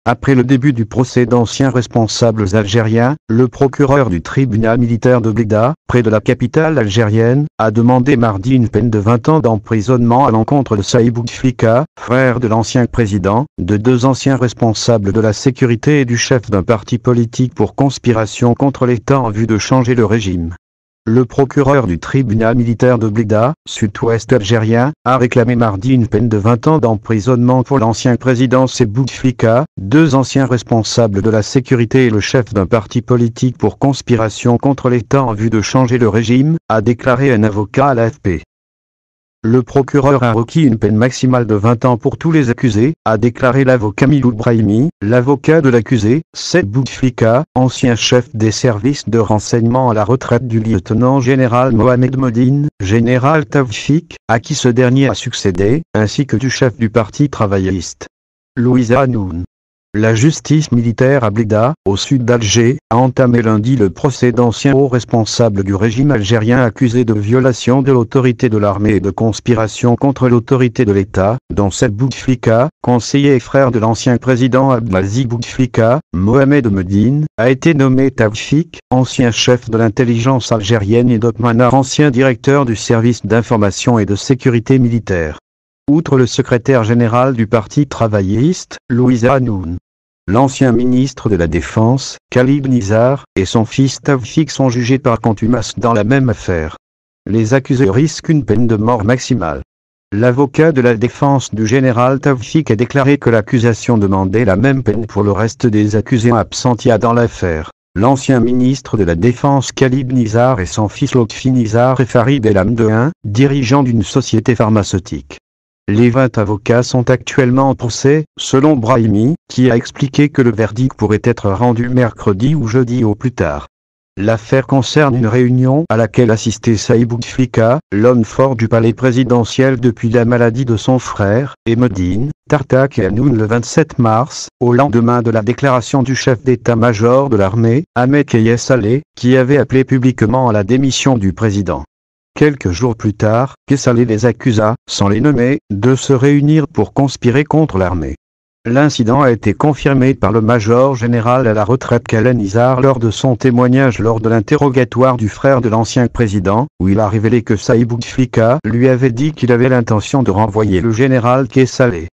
Après le début du procès d'anciens responsables algériens, le procureur du tribunal militaire de Blida, près de la capitale algérienne, a demandé mardi une peine de 20 ans d'emprisonnement à l'encontre de Saïd Bouteflika, frère de l'ancien président, de 2 anciens responsables de la sécurité et du chef d'un parti politique pour conspiration contre l'État en vue de changer le régime. Le procureur du tribunal militaire de Blida, sud-ouest algérien, a réclamé mardi une peine de 20 ans d'emprisonnement pour l'ancien président Saïd Bouteflika, 2 anciens responsables de la sécurité et le chef d'un parti politique pour conspiration contre l'État en vue de changer le régime, a déclaré un avocat à l'AFP. Le procureur a requis une peine maximale de 20 ans pour tous les accusés, a déclaré l'avocat Miloud Brahimi, l'avocat de l'accusé, Saïd Bouteflika, ancien chef des services de renseignement à la retraite du lieutenant-général Mohamed Modine, général Tawfik, à qui ce dernier a succédé, ainsi que du chef du parti travailliste, Louisa Hanoun. La justice militaire à Blida, au sud d'Alger, a entamé lundi le procès d'anciens hauts responsables du régime algérien accusés de violation de l'autorité de l'armée et de conspiration contre l'autorité de l'État, dont Saïd Bouteflika, conseiller et frère de l'ancien président Abdelaziz Bouteflika. Mohamed Modine a été nommé Tawfik, ancien chef de l'intelligence algérienne, et Dokmanar, ancien directeur du service d'information et de sécurité militaire. Outre le secrétaire général du parti travailliste, Louisa Hanoun, l'ancien ministre de la Défense, Khalid Nizar, et son fils Tawfik sont jugés par contumace dans la même affaire. Les accusés risquent une peine de mort maximale. L'avocat de la défense du général Tawfik a déclaré que l'accusation demandait la même peine pour le reste des accusés absentia dans l'affaire. L'ancien ministre de la Défense Khalid Nizar et son fils Lotfi Nizar et Farid El Hamdoun, dirigeant d'une société pharmaceutique. Les 20 avocats sont actuellement en procès, selon Brahimi, qui a expliqué que le verdict pourrait être rendu mercredi ou jeudi au plus tard. L'affaire concerne une réunion à laquelle assistait Saïd Bouteflika, l'homme fort du palais présidentiel depuis la maladie de son frère, et Modine, Tartak et Hanoun le 27 mars, au lendemain de la déclaration du chef d'état-major de l'armée, Ahmed Kayes Saleh, qui avait appelé publiquement à la démission du président. Quelques jours plus tard, Saleh les accusa, sans les nommer, de se réunir pour conspirer contre l'armée. L'incident a été confirmé par le major général à la retraite Khalid Nizar lors de son témoignage lors de l'interrogatoire du frère de l'ancien président, où il a révélé que Saïd Bouteflika lui avait dit qu'il avait l'intention de renvoyer le général Saleh.